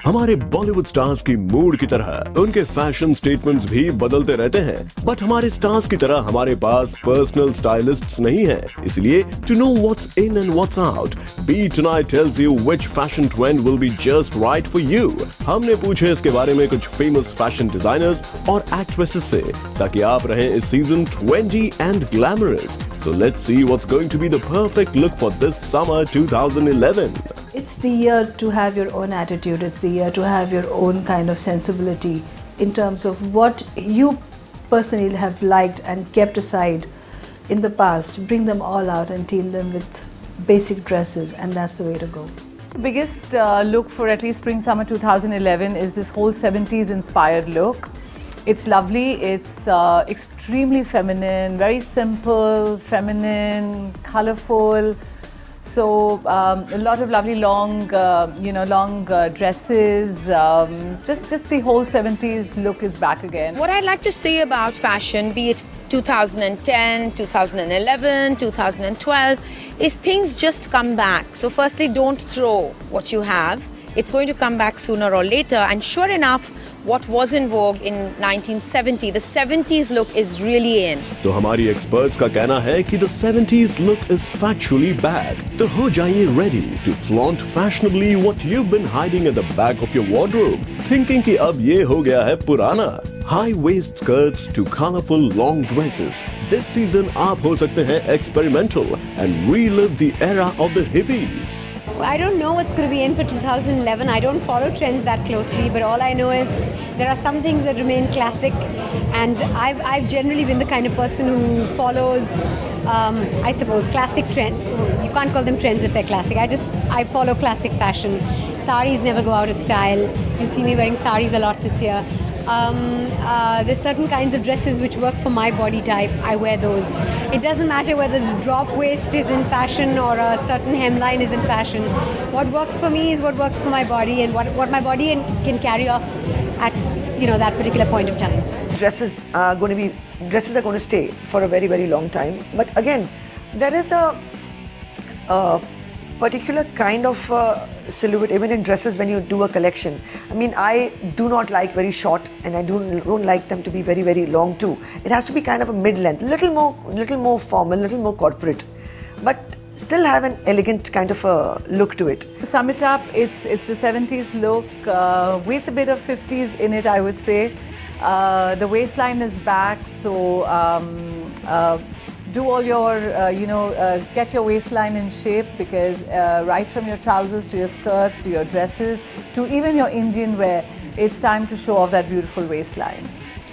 हमारे बॉलीवुड स्टार्स की मूड की तरह उनके फैशन स्टेटमेंट्स भी बदलते रहते हैं, बट हमारे स्टार्स की तरह हमारे पास पर्सनल स्टाइलिस्ट्स नहीं है। इसलिए to know what's in and what's out, B tonight tells you which fashion trend will be just right for you. हमने पूछे इसके बारे में कुछ फेमस फैशन डिजाइनर्स और एक्ट्रेसेस से, ताकि आप रहें इस season 20 and glamorous. So let's see what's going to be the perfect look for this summer 2011. It's the year to have your own attitude. It's the year to have your own kind of sensibility in terms of what you personally have liked and kept aside in the past. Bring them all out and team them with basic dresses, and that's the way to go. The biggest look for at least spring summer 2011 is this whole 70s inspired look. It's lovely, it's extremely feminine, very simple, feminine, colorful. So a lot of lovely long dresses. Just the whole 70s look is back again. What I'd like to say about fashion, be it 2010, 2011, 2012, is things just come back. So firstly, don't throw what you have. It's going to come back sooner or later. And sure enough, what was in vogue in 1970, the 70s look is really in. तो हमारी experts का कहना है कि the 70s look is factually back. तो हो जाइए ready to flaunt fashionably what you've been hiding at the back of your wardrobe, thinking कि अब ये हो गया है पुराना. High waist skirts to colorful long dresses. This season आप हो सकते हैं experimental and relive the era of the hippies. I don't know what's going to be in for 2011. I don't follow trends that closely, but all I know is there are some things that remain classic, and I've generally been the kind of person who follows, I suppose, classic trend. You can't call them trends if they're classic. I follow classic fashion. Saris never go out of style. You'll see me wearing saris a lot this year. There's certain kinds of dresses which work for my body type. I wear those. It doesn't matter whether the drop waist is in fashion or a certain hemline is in fashion. What works for me is what works for my body, and what my body can carry off at that particular point of time. Dresses are going to stay for a very, very long time. But again, there is a particular kind of silhouette even in dresses when you do a collection. I mean, I do not like very short, and I don't like them to be very, very long too. It has to be kind of a mid-length, little more formal, little more corporate, but still have an elegant kind of a look to it. To sum it up, it's the 70s look with a bit of 50s in it, I would say. The waistline is back, so do all your, get your waistline in shape, because right from your trousers to your skirts to your dresses to even your Indian wear, it's time to show off that beautiful waistline.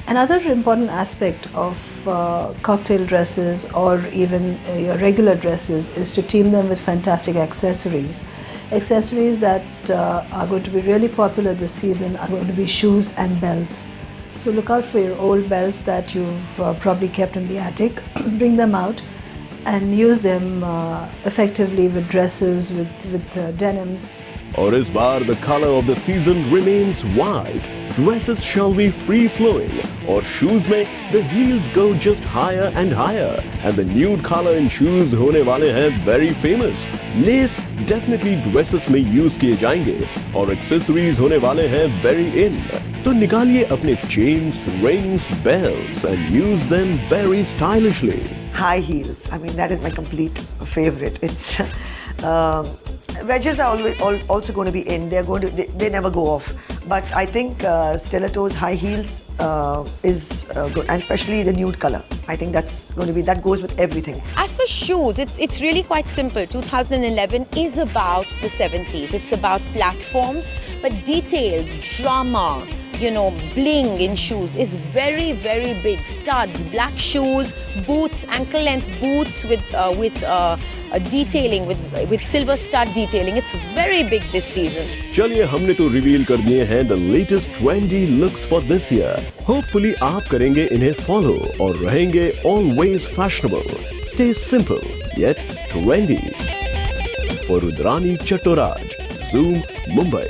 Another important aspect of cocktail dresses or even your regular dresses is to team them with fantastic accessories. Accessories that are going to be really popular this season are going to be shoes and belts. So look out for your old belts that you've probably kept in the attic. Bring them out and use them effectively with dresses, with denims. और इस बार the color of the season remains white. Dresses shall be free-flowing, और shoes में the heels go just higher and higher, and the nude color in shoes होने वाले हैं very famous. Lace definitely dresses में use किए जाएंगे, और accessories होने वाले हैं very in. तो निकालिए अपने chains, rings, belts and use them very stylishly. High heels. I mean, that is my complete favorite. It's wedges are also going to be in. They never go off. But I think stilettos, high heels is good, and especially the nude color. I think that goes with everything. As for shoes, it's really quite simple. 2011 is about the 70s. It's about platforms, but details, drama, bling in shoes is very, very big. Studs, black shoes, boots, ankle length boots with detailing, with silver stud detailing. It's very big this season. चलिए, हमने तो reveal कर दिए हैं the latest trendy looks for this year. Hopefully आप करेंगे इन्हें follow और रहेंगे always fashionable. Stay simple yet trendy. For Rudrani Chattoraj, Zoom, Mumbai.